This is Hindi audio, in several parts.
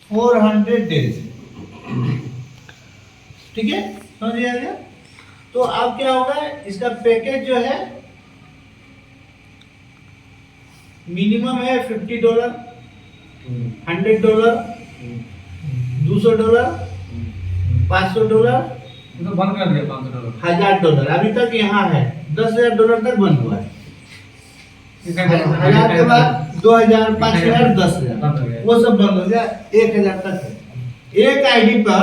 400 डेज। ठीक है, समझ गया। तो अब क्या होगा, इसका पैकेज जो है मिनिमम है $50, $100, $200, $500, तो बंद कर दिया $500। $1000। अभी तक यहाँ है $10,000 तक बंद हुआ है। हजार के बाद 2000, 5000, 10,000 वो सब बंद हो गया। 1000 तक है। एक आईडी पर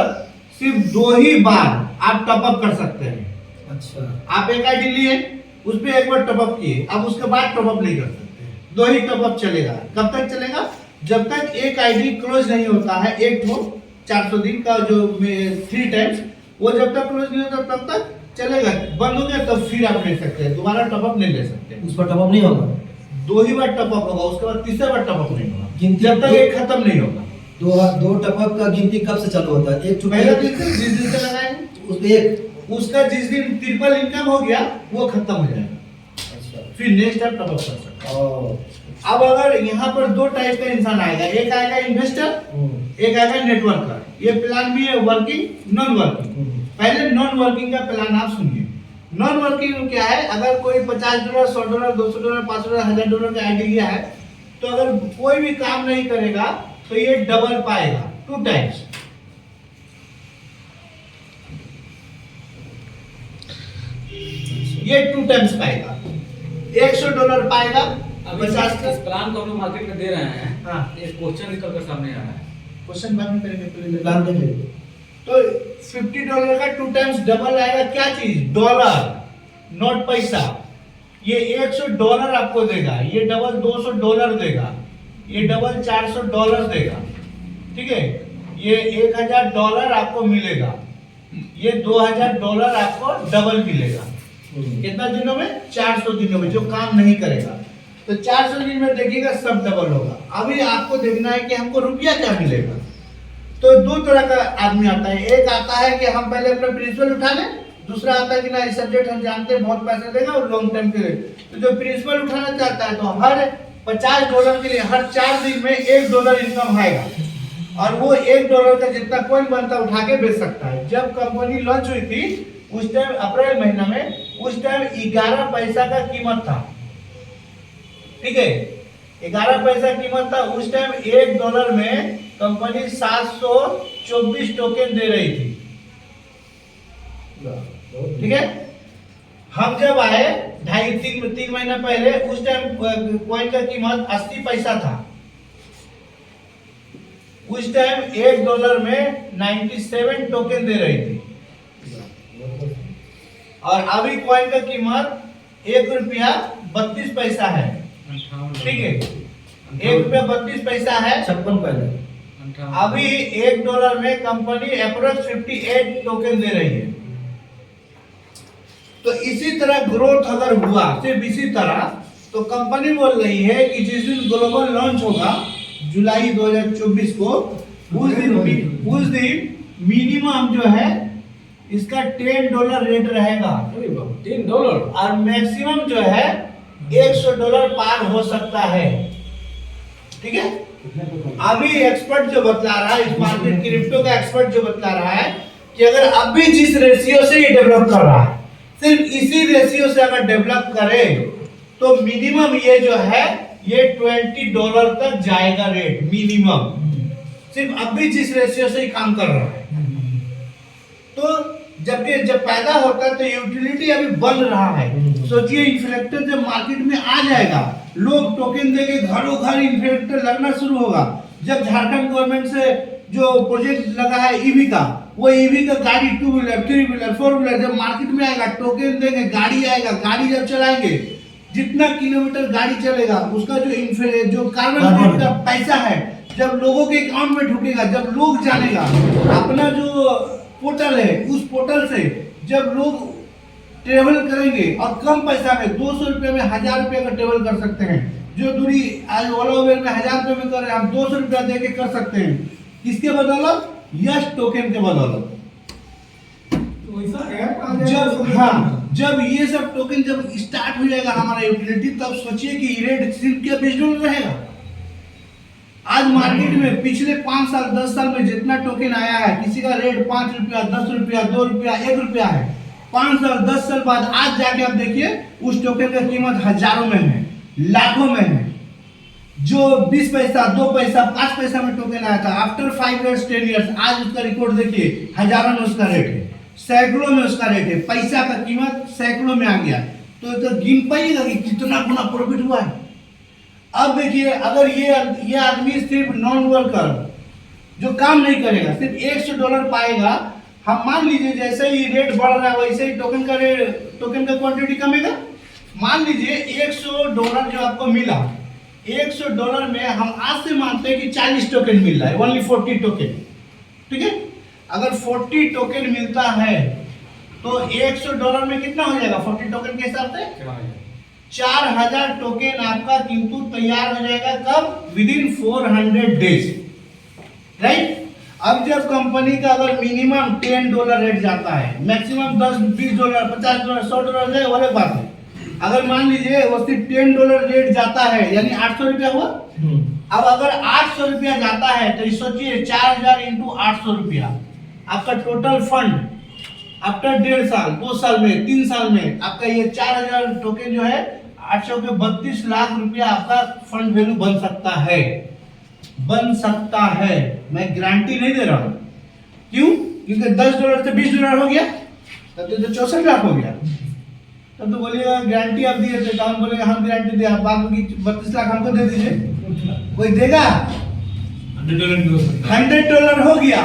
सिर्फ 2 ही बार आप टॉपअप कर सकते हैं। अच्छा, आप एक आईडी लिए, उस पे एक बार टॉपअप किए, अब उसके बाद टॉपअप नहीं कर सकते। 2 ही टॉपअप चलेगा। कब तक चलेगा? जब तक एक आईडी क्लोज नहीं होता है। एक तो 400 दिन का जो 3 टाइम्स, वो जब तक क्लोज नहीं होता तब तक चलेगा। बंद हो गया तब फिर आप ले सकते हैं, दोबारा टॉपअप नहीं ले सकते। उस पर टॉपअप नहीं होगा। 2 ही बार टॉपअप होगा, उसके बाद तीसरा बार टॉपअप नहीं होगा गिनती जब तक एक खत्म नहीं होगा। दो टॉपअप का गिनती कब से चालू होता है? एक पहला दिन से जिस दिन से लगाएंगे उस पे एक। उसका जिस दिन ट्रिपल इनकम हो गया वो खत्म हो जाएगा। अच्छा, फिर नेक्स्ट टाइम टॉपअप कर सकते हैं। और अब अगर यहाँ पर 2 टाइप का इंसान आएगा, एक आएगा इन्वेस्टर, एक आएगा नेटवर्कर। ये प्लान भी है वर्किंग, नॉन वर्किंग। पहले नॉन वर्किंग का प्लान आप सुनिए। नॉन वर्किंग में क्या है, अगर कोई $50, $100, $200, $500, $1000 का आईडी लिया है, तो अगर कोई भी काम नहीं करेगा तो ये डबल पाएगा 2 टाइम्स। ये 2 टाइम्स पाएगा। $100 पाएगा। अभी 50 का इस प्लान को हम लोग मार्केट में दे रहे हैं। हाँ। एक क्वेश्चन निकल कर सामने आ रहा है। क्वेश्चन बाद में करेंगे, पहले प्लान देख लीजिए। तो $50 का 2 टाइम्स डबल आएगा। क्या चीज? डॉलर, नोट पैसा। ये $100 आपको देगा, ये डबल $200 देगा, ये डबल $400 देगा। ठीक है, ये $1000 आपको मिलेगा, ये $2000 आपको डबल मिलेगा। कितना दिनों में? 400 दिनों में, जो काम नहीं करेगा। तो 400 दिन में देखिएगा सब डबल होगा। अभी आपको देखना है कि हमको रुपया क्या मिलेगा। तो 2 तरह का आदमी आता है। एक आता है कि हम पहले अपना प्रिंसिपल उठा लें, दूसरा आता है कि ना इस सब्जेक्ट हम जानते हैं, बहुत पैसा देगा और लॉन्ग टर्म के लिए। तो जो प्रिंसिपल उठाना चाहता है तो हर $50 के लिए हर 4 दिन में $1 इनकम आएगा, और वो $1 का जितना कॉइन बनता उठा के बेच सकता है। जब कंपनी लॉन्च हुई थी उस टाइम अप्रैल महीना में, उस टाइम 11 पैसा का कीमत था। ठीक है, 11 पैसा कीमत था उस टाइम। $1 में कंपनी 724 टोकन दे रही थी। ठीक है, हम जब आए 2.5-3 महीना पहले, उस टाइम कॉइन का कीमत 80 पैसा था। उस टाइम $1 में 97 टोकन दे रही थी, और अभी कॉइन का कीमत ₹1.32 है। ठीक है, ₹1.32 है। 56 पहले। अभी $1 में कंपनी अप्रोक्स 58 टोकन दे रही है। तो इसी तरह ग्रोथ अगर हुआ, सिर्फ इसी तरह, तो कंपनी बोल रही है कि जिस दिन ग्लोबल लॉन्च होगा जुलाई 2024 को, उस दिन मिनिमम जो है इसका $10 रेट रहेगा। $10 और मैक्सिमम जो है $100 पार हो सकता है। ठीक है, अभी एक्सपर्ट जो बतला रहा है, इस मार्केट क्रिप्टो का एक्सपर्ट जो बतला रहा है कि अगर अभी जिस रेशियो से ये डेवलप कर रहा है, सिर्फ इसी रेशियो से अगर डेवलप करे तो मिनिमम ये जो है ये $20 तक जाएगा रेट मिनिमम। सिर्फ अभी जिस रेशियो से ही काम कर रहा है। तो जब पैदा होता है तो यूटिलिटी अभी बन रहा है। सोचिए, इन्फ्लेक्टर जब मार्केट में आ जाएगा, लोग टोकन देके घरों घर इन्फ्लेक्टर लगना शुरू होगा। जब झारखंड गवर्नमेंट से जो प्रोजेक्ट लगा है ईवी का, वो ईवी का गाड़ी 2 व्हीलर, 3 व्हीलर, 4 व्हीलर जब मार्केट में आएगा, टोकन देंगे, गाड़ी आएगा। गाड़ी जब चलाएंगे, जितना किलोमीटर गाड़ी चलेगा उसका जो कार्बन क्रेडिट का पैसा है, जब लोगों के अकाउंट में ढुकेगा, जब लोग जानेगा, अपना जो पोर्टल है उस पोर्टल से जब लोग ट्रेवल करेंगे और कम पैसा में ₹200 में ₹1000 का ट्रेवल कर सकते हैं। जो दूरी आज ओला उबेर में ₹1000 में कर रहे हैं, हम ₹200 दे के कर सकते हैं। किसके बदौलत? यस टोकन के बदौलत। जब ये सब टोकन जब स्टार्ट हो जाएगा हमारा यूटिलिटी, तब सोचिए कि रेट सिर्फ क्या $20 रहेगा। आज मार्केट में पिछले 5 साल 10 साल में जितना टोकन आया है, किसी का रेट 5 रुपया, 10 रुपया, 2 रुपया, 1 रुपया है। 5 साल 10 साल बाद आज जाके आप देखिए उस टोकन का कीमत हजारों में है, लाखों में है। जो 20 पैसा, 2 पैसा, 5 पैसा में टोकन आया था, आफ्टर 5 इयर्स 10 इयर्स आज उसका रिकॉर्ड देखिए, हजारों में उसका रेट है, सैकड़ों में उसका रेट है। पैसा का कीमत सैकड़ों में आ गया, तो गिन पाइएगा कि कितना गुना प्रॉफिट हुआ है। अब देखिए, अगर ये आदमी सिर्फ नॉन वर्कर जो काम नहीं करेगा, सिर्फ $100 पाएगा, हम मान लीजिए जैसे ही रेट बढ़ रहा है वैसे ही टोकन का क्वांटिटी कमेगा। मान लीजिए $100 जो आपको मिला, $100 में हम आज से मानते हैं कि 40 टोकन मिल रहा है, ओनली 40 टोकन, ठीक है। अगर 40 टोकन मिलता है तो $100 में कितना हो जाएगा 40 टोकन के हिसाब से? 4000 टोकन आपका किंतु तैयार हो जाएगा कब? Within 400 days, right. अब जब कंपनी का अगर मिनिमम $10 रेट जाता है, मैक्सिमम $10, $20, $50, $100 जाए, वो अलग बात है। अगर मान लीजिए वो सिर्फ $10 रेट जाता है, यानी 800 रुपया हुआ। अब अगर 800 रुपया जाता है तो सोचिए 4000 इंटू 800 रुपया, आपका टोटल फंड आफ्टर 1.5 साल, 2 साल में, 3 साल में आपका ये 4000 टोकन जो है 800 के 32 लाख रुपया आपका फंड वैल्यू बन सकता है, बन सकता है। मैं गारंटी नहीं दे रहा हूं, क्यों? क्योंकि $10 से $20 हो गया तब तो 64 लाख हो गया। तब तो बोलिएगा गारंटी आप दिए थे, तो हम बोलेगा हम गारंटी दे, आप बाकी 32 लाख हमको दे दीजिए। कोई देगा? $100 हो गया,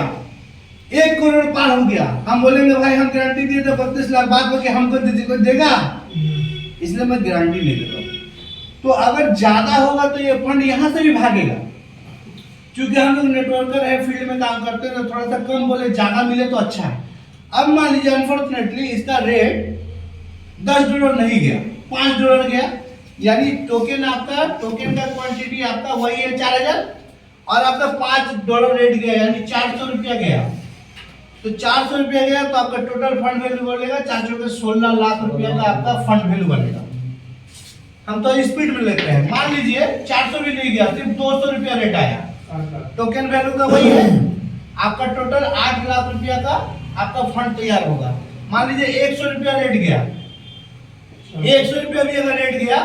1 करोड़ पार हो गया, हम बोलेंगे भाई हम गारंटी दिए थे 32 लाख, बाद में हमको दे दीजिए, कोई देगा? इसलिए मैं गारंटी नहीं दे रहा हूं। तो अगर ज्यादा होगा तो ये फंड यहां से भी भागेगा, क्योंकि हम लोग नेटवर्कर है, फील्ड में काम करते हैं, तो थोड़ा सा कम बोले, ज्यादा मिले तो अच्छा है। अब मान लीजिए अनफॉर्चुनेटली इसका रेट $10 नहीं गया, $5 गया, यानी टोकन का क्वांटिटी आपका वही है 4000, और आपका $5 रेट गया, यानी 400 रुपया गया। तो 400 रुपया गया तो आपका टोटल फंड वैल्यू बनेगा 400 के 16 लाख रुपया का आपका फंड वैल्यू बनेगा। हम तो स्पीड में लेते हैं। मान लीजिए 400 भी नहीं गया, सिर्फ 200 रुपया रेट आया, टोकन वैल्यू का वही है, आपका टोटल 8 लाख रुपया का आपका फंड तैयार होगा। मान लीजिए 100 रुपया रेट गया, 100 रुपया भी अगर रेट गया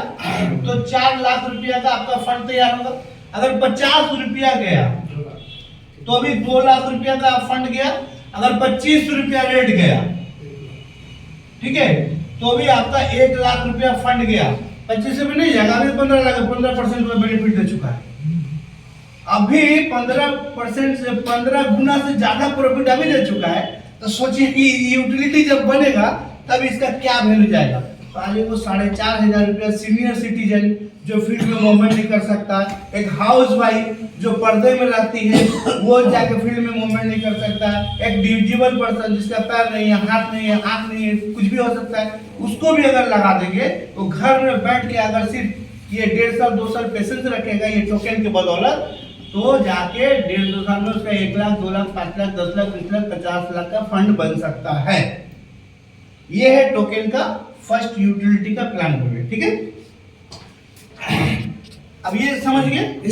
तो 4 लाख रुपया का आपका फंड तैयार होगा। अगर 50 रुपया गया तो अभी 2 लाख रुपया का फंड गया। अगर 25 रुपया रेट गया, ठीक है, तो अभी आपका 1 लाख रुपया फंड गया। 25 में नहीं जाएगा, अभी 15 लाख, 15% में बेनिफिट दे चुका है। अभी 15% से 15 गुना से ज्यादा प्रॉफिट अभी दे चुका है। तो सोचिए कि यूटिलिटी जब बनेगा तब इसका क्या वैल्यू जाएगा। तो आज वो 4500 रुपया सीनियर सिटीजन जो फील्ड में मूवमेंट नहीं कर सकता, एक हाउस वाइफ जो पर्दे में रहती है वो जाके फील्ड में मूवमेंट नहीं कर सकता, एक डिजिबल पर्सन जिसका पैर नहीं है, हाथ नहीं है, आंख नहीं है, कुछ भी हो सकता है, उसको भी अगर लगा देंगे तो घर में बैठ के अगर सिर्फ ये 1.5 साल 2 साल पेशेंस रखेगा ये टोकन के बदौलत, तो जाके 1.5-2 साल में उसका 1 लाख, 2 लाख, 5 लाख, 10 लाख, 20 लाख, 50 लाख का फंड बन सकता है। ये है टोकन का फर्स्ट यूटिलिटी का प्लान, ठीक है। अब ये समझ गए।